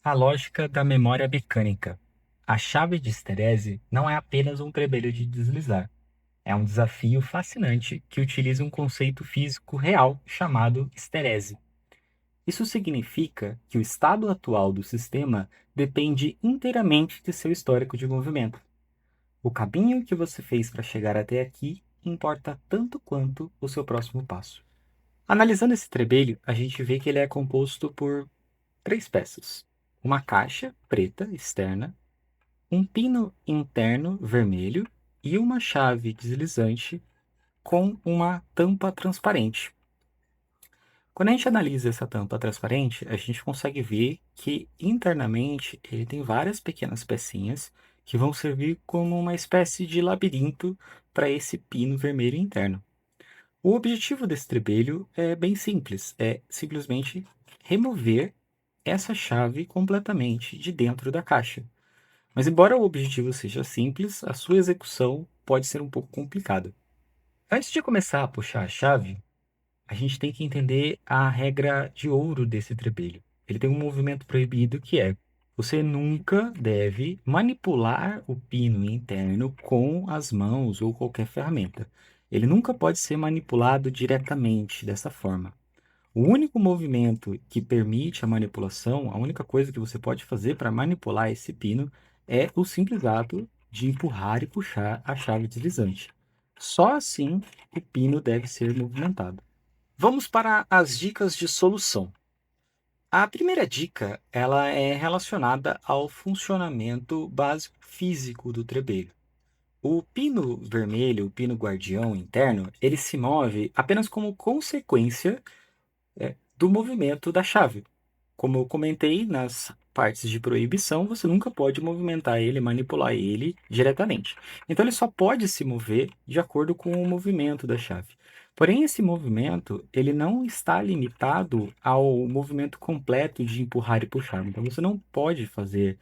A lógica da memória mecânica. A chave de esterese não é apenas um trebelho de deslizar. É um desafio fascinante que utiliza um conceito físico real chamado esterese. Isso significa que o estado atual do sistema depende inteiramente de seu histórico de movimento. O caminho que você fez para chegar até aqui importa tanto quanto o seu próximo passo. Analisando esse trebelho, a gente vê que ele é composto por três peças: uma caixa preta externa, um pino interno vermelho e uma chave deslizante com uma tampa transparente. Quando a gente analisa essa tampa transparente, a gente consegue ver que internamente ele tem várias pequenas pecinhas que vão servir como uma espécie de labirinto para esse pino vermelho interno. O objetivo desse trebelho é bem simples, é simplesmente remover essa chave completamente de dentro da caixa. Mas embora o objetivo seja simples, a sua execução pode ser um pouco complicada. Antes de começar a puxar a chave, a gente tem que entender a regra de ouro desse trebelho. Ele tem um movimento proibido que é: você nunca deve manipular o pino interno com as mãos ou qualquer ferramenta. Ele nunca pode ser manipulado diretamente dessa forma. O único movimento que permite a manipulação, a única coisa que você pode fazer para manipular esse pino é o simples ato de empurrar e puxar a chave deslizante. Só assim o pino deve ser movimentado. Vamos para as dicas de solução. A primeira dica, ela é relacionada ao funcionamento básico físico do trebelho. O pino vermelho, o pino guardião interno, ele se move apenas como consequência do movimento da chave. Como eu comentei nas partes de proibição, você nunca pode movimentar ele, manipular ele diretamente. Então ele só pode se mover de acordo com o movimento da chave. Porém, esse movimento, ele não está limitado ao movimento completo de empurrar e puxar. Então você não pode fazer,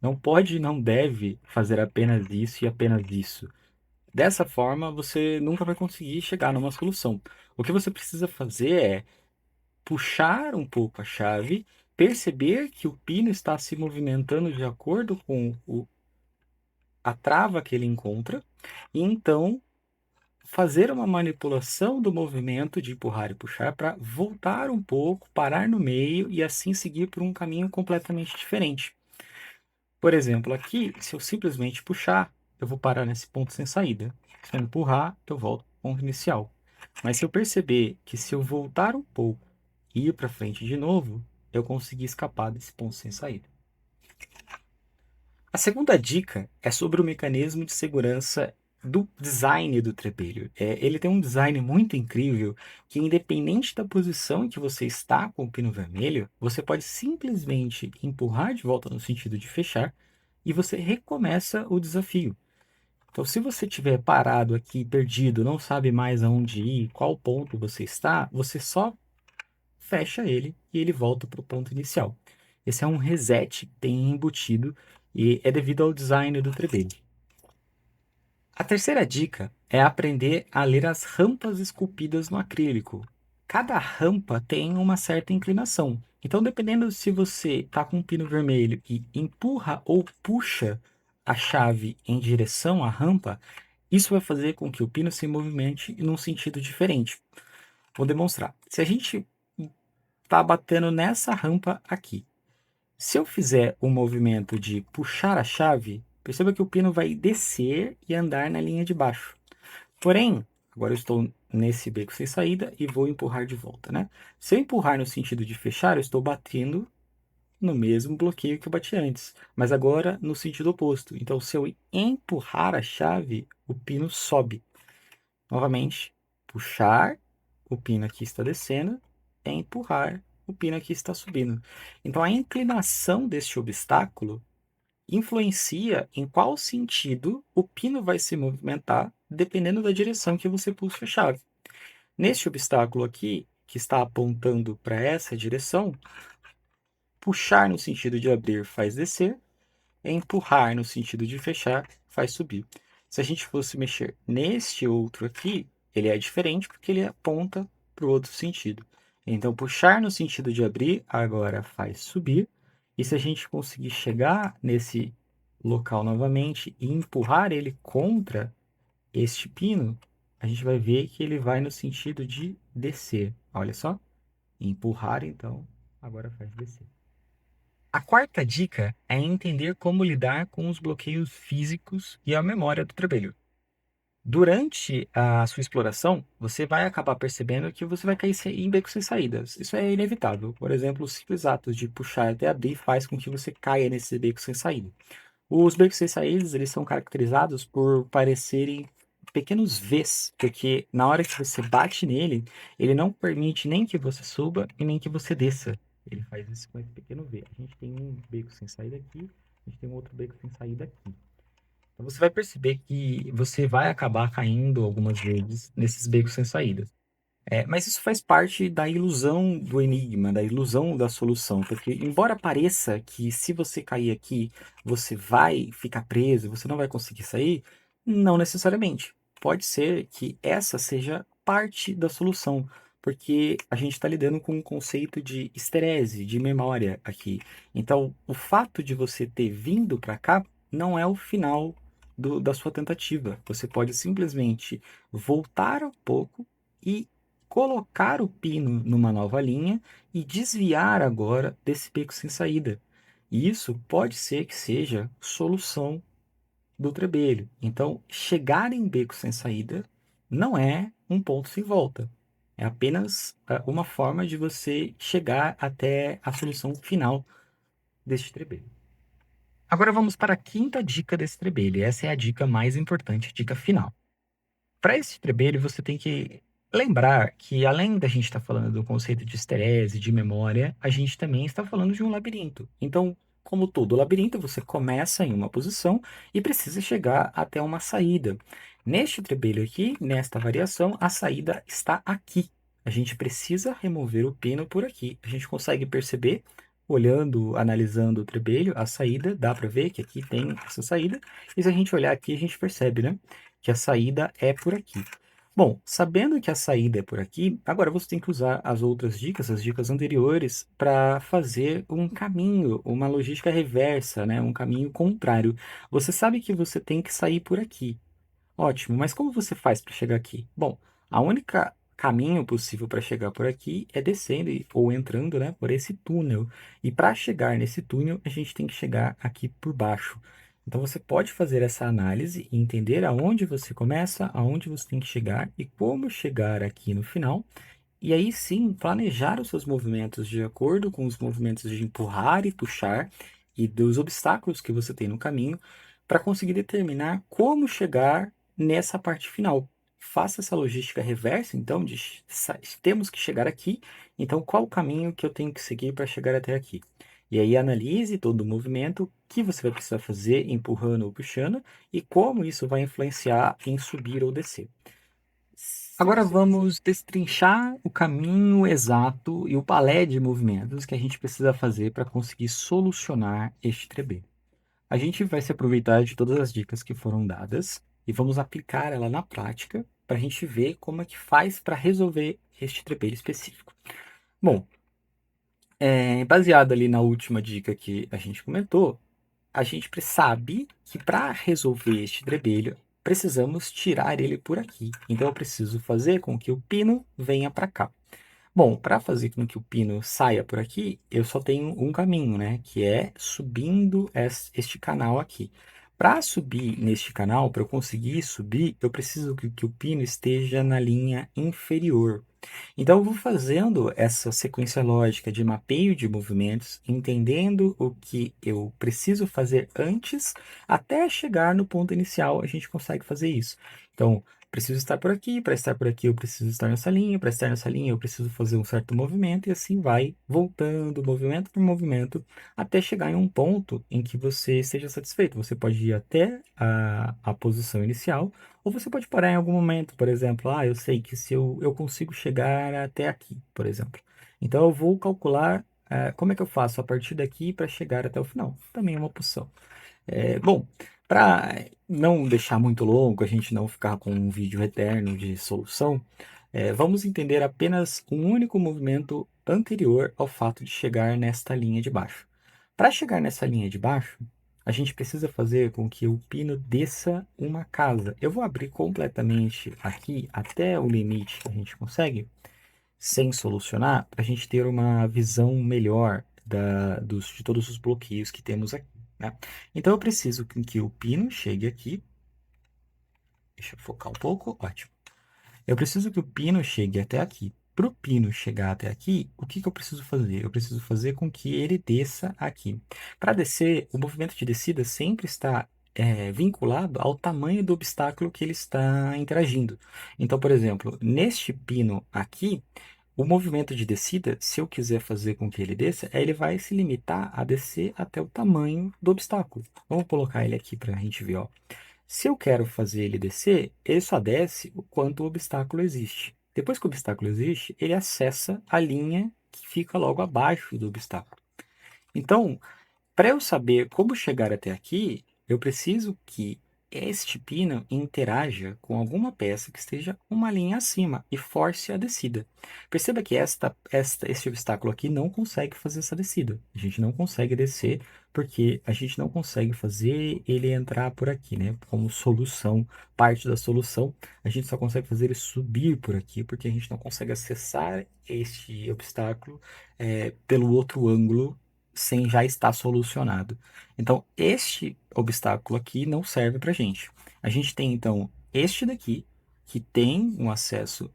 não pode e não deve fazer apenas isso e apenas isso. Dessa forma, você nunca vai conseguir chegar numa solução. O que você precisa fazer é puxar um pouco a chave, perceber que o pino está se movimentando de acordo com a trava que ele encontra, e então fazer uma manipulação do movimento de empurrar e puxar para voltar um pouco, parar no meio e assim seguir por um caminho completamente diferente. Por exemplo, aqui, se eu simplesmente puxar, eu vou parar nesse ponto sem saída. Se eu empurrar, eu volto ao ponto inicial. Mas se eu perceber que se eu voltar um pouco e ir para frente de novo, eu consegui escapar desse ponto sem saída. A segunda dica é sobre o mecanismo de segurança do design do trebelho. Ele tem um design muito incrível que, independente da posição em que você está com o pino vermelho, você pode simplesmente empurrar de volta no sentido de fechar e você recomeça o desafio. Então, se você estiver parado aqui, perdido, não sabe mais aonde ir, qual ponto você está, você só fecha ele e ele volta para o ponto inicial. Esse é um reset que tem embutido e é devido ao design do trebelho. A terceira dica é aprender a ler as rampas esculpidas no acrílico. Cada rampa tem uma certa inclinação. Então, dependendo se você está com um pino vermelho e empurra ou puxa a chave em direção à rampa, isso vai fazer com que o pino se movimente num sentido diferente. Vou demonstrar. Se a gente está batendo nessa rampa aqui, se eu fizer o movimento de puxar a chave, perceba que o pino vai descer e andar na linha de baixo. Porém, agora eu estou nesse beco sem saída e vou empurrar de volta, né? Se eu empurrar no sentido de fechar, eu estou batendo no mesmo bloqueio que eu bati antes, mas agora no sentido oposto. Então, se eu empurrar a chave, o pino sobe. Novamente, puxar, o pino aqui está descendo, e empurrar, o pino aqui está subindo. Então, a inclinação deste obstáculo influencia em qual sentido o pino vai se movimentar, dependendo da direção que você puxa a chave. Neste obstáculo aqui, que está apontando para essa direção, puxar no sentido de abrir faz descer, e empurrar no sentido de fechar faz subir. Se a gente fosse mexer neste outro aqui, ele é diferente porque ele aponta para o outro sentido. Então, puxar no sentido de abrir agora faz subir, E se a gente conseguir chegar nesse local novamente e empurrar ele contra este pino, a gente vai ver que ele vai no sentido de descer. Olha só. Empurrar, então, agora faz descer. A quarta dica é entender como lidar com os bloqueios físicos e a memória do trabalho. Durante a sua exploração, você vai acabar percebendo que você vai cair em becos sem saídas. Isso é inevitável. Por exemplo, o simples ato de puxar até abrir faz com que você caia nesse beco sem saída. Os becos sem saídas, eles são caracterizados por parecerem pequenos Vs, porque na hora que você bate nele, ele não permite nem que você suba e nem que você desça. Ele faz isso com esse pequeno V. A gente tem um beco sem saída aqui, a gente tem um outro beco sem saída aqui. Então você vai perceber que você vai acabar caindo algumas vezes nesses becos sem saída. Mas isso faz parte da ilusão do enigma, da ilusão da solução, porque embora pareça que se você cair aqui, você vai ficar preso, você não vai conseguir sair, não necessariamente. Pode ser que essa seja parte da solução, porque a gente está lidando com um conceito de esterese, de memória aqui. Então, o fato de você ter vindo para cá não é o final da sua tentativa. Você pode simplesmente voltar um pouco e colocar o pino numa nova linha e desviar agora desse beco sem saída. E isso pode ser que seja solução do trebelho. Então, chegar em beco sem saída não é um ponto sem volta. É apenas uma forma de você chegar até a solução final deste trebelho. Agora vamos para a quinta dica desse trebelho. Essa é a dica mais importante, a dica final. Para esse trebelho, você tem que lembrar que, além da gente estar falando do conceito de esterese, de memória, a gente também está falando de um labirinto. Então, como todo labirinto, você começa em uma posição e precisa chegar até uma saída. Neste trebelho aqui, nesta variação, a saída está aqui. A gente precisa remover o pino por aqui. A gente consegue perceber, olhando, analisando o trebelho, a saída, dá para ver que aqui tem essa saída. E se a gente olhar aqui, a gente percebe, né? Que a saída é por aqui. Bom, sabendo que a saída é por aqui, agora você tem que usar as outras dicas, as dicas anteriores, para fazer um caminho, uma logística reversa, né? Um caminho contrário. Você sabe que você tem que sair por aqui. Ótimo, mas como você faz para chegar aqui? Bom, a única caminho possível para chegar por aqui é descendo ou entrando, né, por esse túnel. E para chegar nesse túnel, a gente tem que chegar aqui por baixo. Então você pode fazer essa análise e entender aonde você começa, aonde você tem que chegar e como chegar aqui no final. E aí sim, planejar os seus movimentos de acordo com os movimentos de empurrar e puxar e dos obstáculos que você tem no caminho para conseguir determinar como chegar nessa parte final. Faça essa logística reversa, então, de temos que chegar aqui, então qual o caminho que eu tenho que seguir para chegar até aqui? E aí analise todo o movimento que você vai precisar fazer, empurrando ou puxando, e como isso vai influenciar em subir ou descer. Agora vamos destrinchar o caminho exato e o palé de movimentos que a gente precisa fazer para conseguir solucionar este trebelho. A gente vai se aproveitar de todas as dicas que foram dadas e vamos aplicar ela na prática para a gente ver como é que faz para resolver este trebelho específico. Bom, baseado ali na última dica que a gente comentou, a gente sabe que para resolver este trebelho, precisamos tirar ele por aqui. Então eu preciso fazer com que o pino venha para cá. Bom, para fazer com que o pino saia por aqui, eu só tenho um caminho, né? Que é subindo este canal aqui. Para subir neste canal, para eu conseguir subir, eu preciso que o pino esteja na linha inferior. Então, eu vou fazendo essa sequência lógica de mapeio de movimentos, entendendo o que eu preciso fazer antes, até chegar no ponto inicial, a gente consegue fazer isso. Então, preciso estar por aqui, para estar por aqui eu preciso estar nessa linha, para estar nessa linha eu preciso fazer um certo movimento, e assim vai, voltando, movimento por movimento, até chegar em um ponto em que você esteja satisfeito. Você pode ir até a posição inicial, ou você pode parar em algum momento, por exemplo, eu sei que se eu consigo chegar até aqui, por exemplo. Então eu vou calcular como é que eu faço a partir daqui para chegar até o final. Também é uma opção. Bom, para não deixar muito longo, a gente não ficar com um vídeo eterno de solução, vamos entender apenas um único movimento anterior ao fato de chegar nesta linha de baixo. Para chegar nessa linha de baixo, a gente precisa fazer com que o pino desça uma casa. Eu vou abrir completamente aqui até o limite que a gente consegue, sem solucionar, para a gente ter uma visão melhor de todos os bloqueios que temos aqui, né? Então eu preciso que o pino chegue aqui. Deixa eu focar um pouco. Ótimo. Eu preciso que o pino chegue até aqui. Para o pino chegar até aqui, o que eu preciso fazer? Eu preciso fazer com que ele desça aqui. Para descer, o movimento de descida sempre está vinculado ao tamanho do obstáculo que ele está interagindo. Então, por exemplo, neste pino aqui, o movimento de descida, se eu quiser fazer com que ele desça, ele vai se limitar a descer até o tamanho do obstáculo. Vamos colocar ele aqui para a gente ver, ó. Se eu quero fazer ele descer, ele só desce o quanto o obstáculo existe. Depois que o obstáculo existe, ele acessa a linha que fica logo abaixo do obstáculo. Então, para eu saber como chegar até aqui, eu preciso que este pino interaja com alguma peça que esteja uma linha acima e force a descida. Perceba que este obstáculo aqui não consegue fazer essa descida. A gente não consegue descer porque a gente não consegue fazer ele entrar por aqui, né? Como solução, parte da solução, a gente só consegue fazer ele subir por aqui porque a gente não consegue acessar este obstáculo pelo outro ângulo sem já estar solucionado. Então, este obstáculo aqui não serve para a gente. A gente tem, então, este daqui, que tem um acesso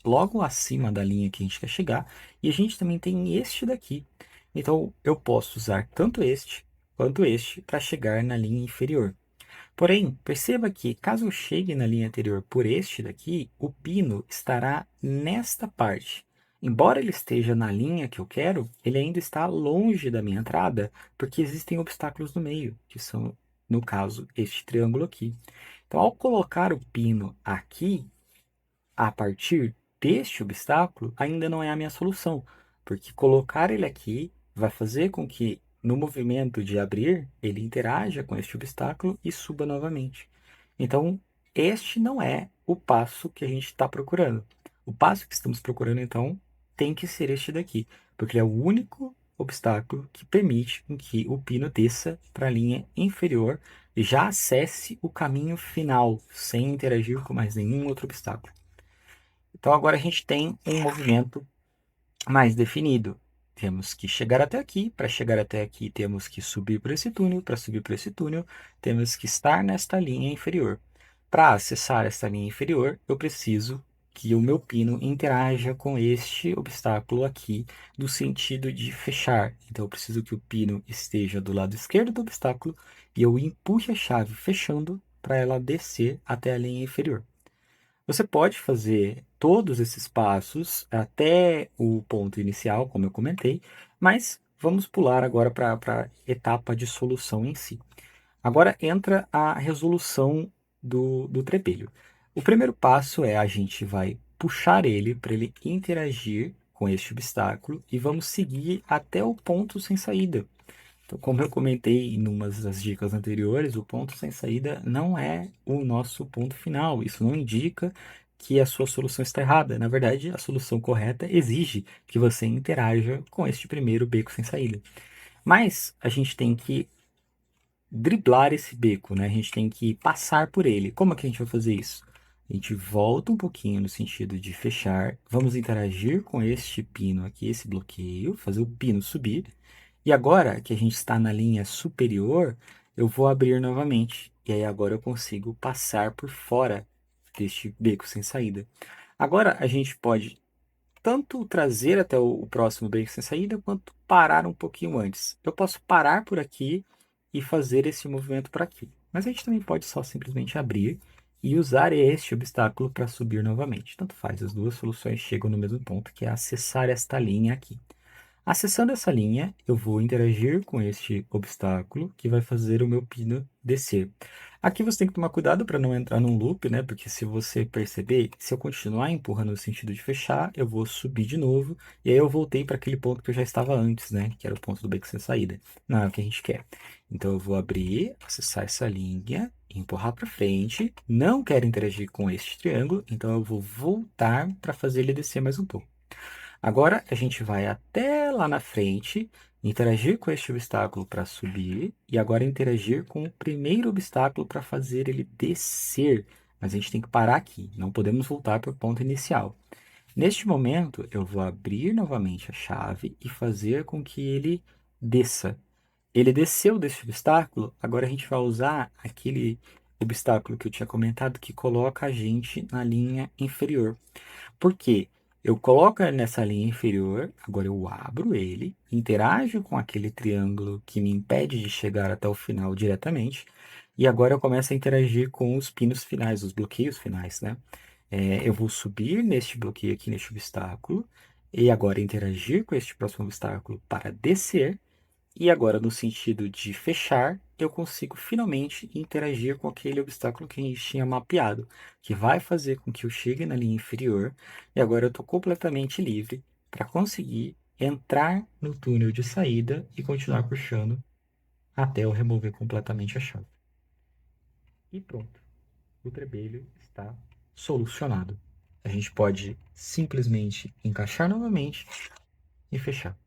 logo acima da linha que a gente quer chegar, e a gente também tem este daqui. Então, eu posso usar tanto este quanto este para chegar na linha inferior. Porém, perceba que caso eu chegue na linha anterior por este daqui, o pino estará nesta parte. Embora ele esteja na linha que eu quero, ele ainda está longe da minha entrada, porque existem obstáculos no meio, que são, no caso, este triângulo aqui. Então, ao colocar o pino aqui, a partir deste obstáculo, ainda não é a minha solução, porque colocar ele aqui vai fazer com que, no movimento de abrir, ele interaja com este obstáculo e suba novamente. Então, este não é o passo que a gente está procurando. O passo que estamos procurando, então, tem que ser este daqui, porque ele é o único obstáculo que permite que o pino desça para a linha inferior e já acesse o caminho final, sem interagir com mais nenhum outro obstáculo. Então agora a gente tem um movimento mais definido. Temos que chegar até aqui. Para chegar até aqui, temos que subir por esse túnel. Para subir por esse túnel, temos que estar nesta linha inferior. Para acessar esta linha inferior, eu preciso que o meu pino interaja com este obstáculo aqui, no sentido de fechar. Então, eu preciso que o pino esteja do lado esquerdo do obstáculo e eu empurre a chave fechando para ela descer até a linha inferior. Você pode fazer todos esses passos até o ponto inicial, como eu comentei, mas vamos pular agora para a etapa de solução em si. Agora entra a resolução do trepelho. O primeiro passo é a gente vai puxar ele para ele interagir com este obstáculo e vamos seguir até o ponto sem saída. Então, como eu comentei em umas das dicas anteriores, o ponto sem saída não é o nosso ponto final. Isso não indica que a sua solução está errada. Na verdade, a solução correta exige que você interaja com este primeiro beco sem saída. Mas a gente tem que driblar esse beco, né? A gente tem que passar por ele. Como é que a gente vai fazer isso? A gente volta um pouquinho no sentido de fechar. Vamos interagir com este pino aqui, esse bloqueio, fazer o pino subir. E agora que a gente está na linha superior, eu vou abrir novamente. E aí agora eu consigo passar por fora deste beco sem saída. Agora a gente pode tanto trazer até o próximo beco sem saída, quanto parar um pouquinho antes. Eu posso parar por aqui e fazer esse movimento para aqui. Mas a gente também pode só simplesmente abrir e usar este obstáculo para subir novamente. Tanto faz, as duas soluções chegam no mesmo ponto, que é acessar esta linha aqui. Acessando essa linha, eu vou interagir com este obstáculo que vai fazer o meu pino descer. Aqui você tem que tomar cuidado para não entrar num loop, né? Porque se você perceber, se eu continuar empurrando no sentido de fechar, eu vou subir de novo e aí eu voltei para aquele ponto que eu já estava antes, né? Que era o ponto do beco sem saída. Não é o que a gente quer. Então eu vou abrir, acessar essa linha, empurrar para frente. Não quero interagir com este triângulo, então eu vou voltar para fazer ele descer mais um pouco. Agora a gente vai até lá na frente, Interagir com este obstáculo para subir e agora interagir com o primeiro obstáculo para fazer ele descer. Mas a gente tem que parar aqui, não podemos voltar para o ponto inicial. Neste momento, eu vou abrir novamente a chave e fazer com que ele desça. Ele desceu desse obstáculo, agora a gente vai usar aquele obstáculo que eu tinha comentado que coloca a gente na linha inferior. Por quê? Eu coloco ele nessa linha inferior, agora eu abro ele, interajo com aquele triângulo que me impede de chegar até o final diretamente, e agora eu começo a interagir com os pinos finais, os bloqueios finais, né? Eu vou subir neste bloqueio aqui, neste obstáculo, e agora interagir com este próximo obstáculo para descer, e agora, no sentido de fechar, eu consigo finalmente interagir com aquele obstáculo que a gente tinha mapeado, que vai fazer com que eu chegue na linha inferior, e agora eu estou completamente livre para conseguir entrar no túnel de saída e continuar puxando até eu remover completamente a chave. E pronto, o trebelho está solucionado. A gente pode simplesmente encaixar novamente e fechar.